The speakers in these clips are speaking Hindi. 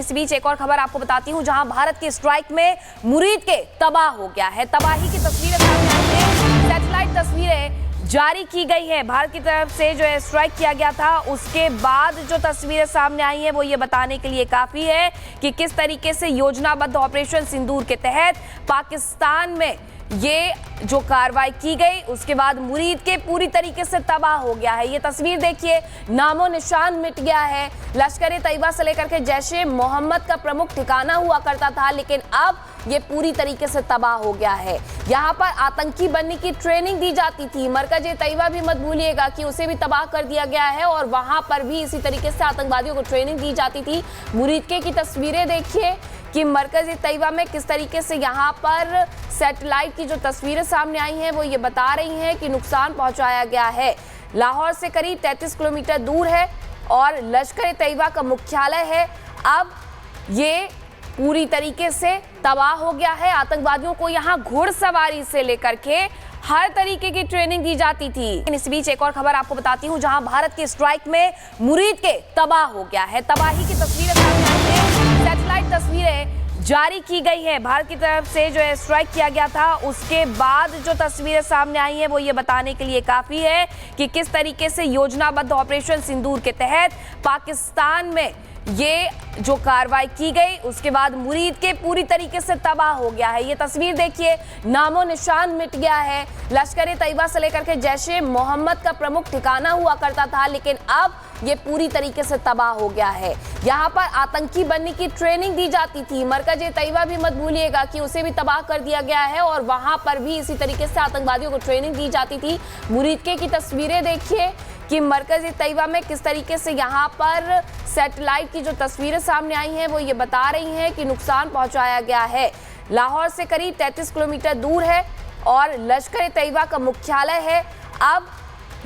इस बीच एक और खबर आपको बताती हूं, जहां भारत के स्ट्राइक में मुरीद के तबाह हो गया है। तबाही की तस्वीरें सामने आई हैं। सैटेलाइट तस्वीरें जारी की गई है। भारत की तरफ से जो है स्ट्राइक किया गया था, उसके बाद जो तस्वीरें सामने आई हैं वो ये बताने के लिए काफी है कि किस तरीके से योजनाबद्ध ऑपरेशन सिंदूर के तहत पाकिस्तान में ये जो कार्रवाई की गई, उसके बाद मुरीद के पूरी तरीके से तबाह हो गया है। ये तस्वीर देखिए, नामो निशान मिट गया है। लश्कर ए तैयबा से लेकर के जैश ए मोहम्मद का प्रमुख ठिकाना हुआ करता था, लेकिन अब ये पूरी तरीके से तबाह हो गया है। यहाँ पर आतंकी बनने की ट्रेनिंग दी जाती थी। मरकज ए तैयबा भी मत भूलिएगा कि उसे भी तबाह कर दिया गया है और वहां पर भी इसी तरीके से आतंकवादियों को ट्रेनिंग दी जाती थी। मुरीद के की तस्वीरें देखिए कि मरकज ए तैयबा में किस तरीके से यहाँ पर सैटेलाइट की जो तस्वीरें सामने आई हैं वो ये बता रही हैं कि नुकसान पहुंचाया गया है। लाहौर से करीब 33 किलोमीटर दूर है और लश्कर ए तैयबा का मुख्यालय है। अब ये पूरी तरीके से तबाह हो गया है। आतंकवादियों को यहाँ घुड़सवारी से लेकर के हर तरीके की ट्रेनिंग दी जाती थी। इस बीच एक और खबर आपको बताती हूँ, जहां भारत के स्ट्राइक में मुरीद के तबाह हो गया है। तबाही की तस्वीरें सामने आई हैं। सैटेलाइट तस्वीरें जारी की गई है। भारत की तरफ से जो है स्ट्राइक किया गया था, उसके बाद जो तस्वीरें सामने आई हैं वो ये बताने के लिए काफी है कि किस तरीके से योजनाबद्ध ऑपरेशन सिंदूर के तहत पाकिस्तान में ये जो कार्रवाई की गई, उसके बाद मुरीद के पूरी तरीके से तबाह हो गया है। ये तस्वीर देखिए, नामो निशान मिट गया है। लश्कर ए तैयबा से लेकर के जैश ए मोहम्मद का प्रमुख ठिकाना हुआ करता था, लेकिन अब ये पूरी तरीके से तबाह हो गया है। यहाँ पर आतंकी बनने की ट्रेनिंग दी जाती थी। मरकज ए तैयबा भी मत भूलिएगा कि उसे भी तबाह कर दिया गया है और वहां पर भी इसी तरीके से आतंकवादियों को ट्रेनिंग दी जाती थी। मुरीद के की तस्वीरें देखिए कि मरकज ए तैयबा में किस तरीके से यहाँ पर सैटेलाइट की जो तस्वीरें सामने आई हैं वो ये बता रही हैं कि नुकसान पहुंचाया गया है। लाहौर से करीब 33 किलोमीटर दूर है और लश्कर ए तैयबा का मुख्यालय है। अब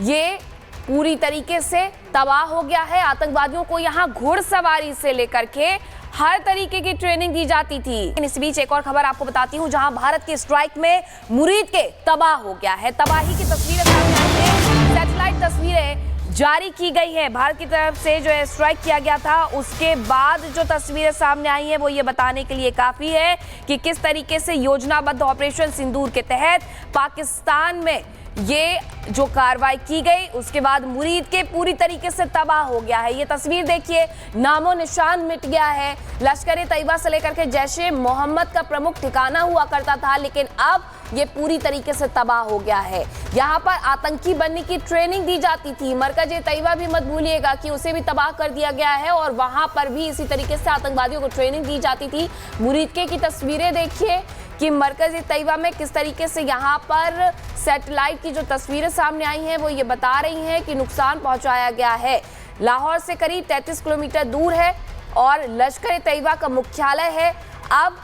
ये पूरी तरीके से तबाह हो गया है। आतंकवादियों को यहाँ घुड़सवारी से लेकर के हर तरीके की ट्रेनिंग दी जाती थी। इस बीच एक और खबर आपको बताती हूँ, जहां भारत के स्ट्राइक में मुरीद के तबाह हो गया है। तबाही की तस्वीरें सामने आई हैं। सैटेलाइट तस्वीरें जारी की गई है। भारत की तरफ से जो है स्ट्राइक किया गया था, उसके बाद जो तस्वीरें सामने आई हैं वो ये बताने के लिए काफी है कि किस तरीके से योजनाबद्ध ऑपरेशन सिंदूर के तहत पाकिस्तान में ये जो कार्रवाई की गई, उसके बाद मुरीद के पूरी तरीके से तबाह हो गया है। ये तस्वीर देखिए, नामो निशान मिट गया है। लश्कर ए तैयबा से लेकर के जैश ए मोहम्मद का प्रमुख ठिकाना हुआ करता था, लेकिन अब ये पूरी तरीके से तबाह हो गया है। यहाँ पर आतंकी बनने की ट्रेनिंग दी जाती थी। मरकज ए तैयबा भी मत भूलिएगा कि उसे भी तबाह कर दिया गया है और वहां पर भी इसी तरीके से आतंकवादियों को ट्रेनिंग दी जाती थी। मुरीद के की तस्वीरें देखिए कि मरकज ए तैयबा में किस तरीके से यहाँ पर सैटेलाइट की जो तस्वीरें सामने आई हैं वो ये बता रही हैं कि नुकसान पहुंचाया गया है। लाहौर से करीब 33 किलोमीटर दूर है और लश्कर ए तैयबा का मुख्यालय है। अब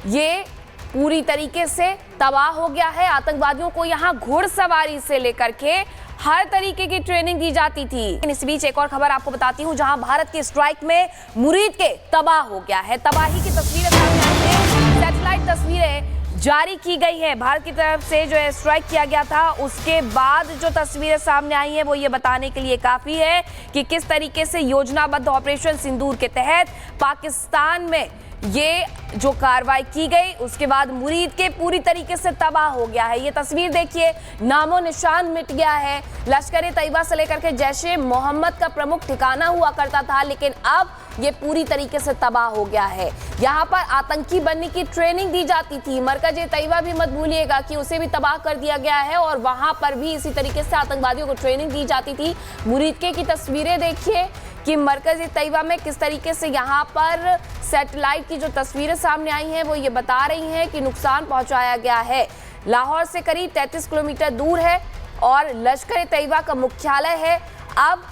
ये पूरी तरीके से तबाह हो गया है। आतंकवादियों को यहाँ घुड़सवारी से लेकर के हर तरीके की ट्रेनिंग दी जाती थी। इस बीच एक और खबर आपको बताती हूँ, जहां भारत के स्ट्राइक में मुरीद के तबाह हो गया है। तबाही की तस्वीरें सामने आई हैं। सैटेलाइट तस्वीरें जारी की गई है। भारत की तरफ से जो है स्ट्राइक किया गया था, उसके बाद जो तस्वीरें सामने आई हैं वो ये बताने के लिए काफी है कि किस तरीके से योजनाबद्ध ऑपरेशन सिंदूर के तहत पाकिस्तान में ये जो कार्रवाई की गई, उसके बाद मुरीद के पूरी तरीके से तबाह हो गया है। ये तस्वीर देखिए, नामो निशान मिट गया है। लश्कर ए तैयबा से लेकर के जैश ए मोहम्मद का प्रमुख ठिकाना हुआ करता था, लेकिन अब ये पूरी तरीके से तबाह हो गया है। यहाँ पर आतंकी बनने की ट्रेनिंग दी जाती थी। मरकज ए तैयबा भी मत भूलिएगा कि उसे भी तबाह कर दिया गया है और वहां पर भी इसी तरीके से आतंकवादियों को ट्रेनिंग दी जाती थी। मुरीद के की तस्वीरें देखिए कि मरकज ए तैयबा में किस तरीके से यहाँ पर सैटेलाइट की जो तस्वीरें सामने आई हैं वो ये बता रही हैं कि नुकसान पहुंचाया गया है। लाहौर से करीब 33 किलोमीटर दूर है और लश्कर ए तैयबा का मुख्यालय है। अब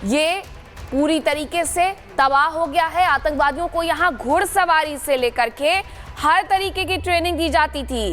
ये पूरी तरीके से तबाह हो गया है। आतंकवादियों को यहाँ घुड़सवारी से लेकर के हर तरीके की ट्रेनिंग दी जाती थी।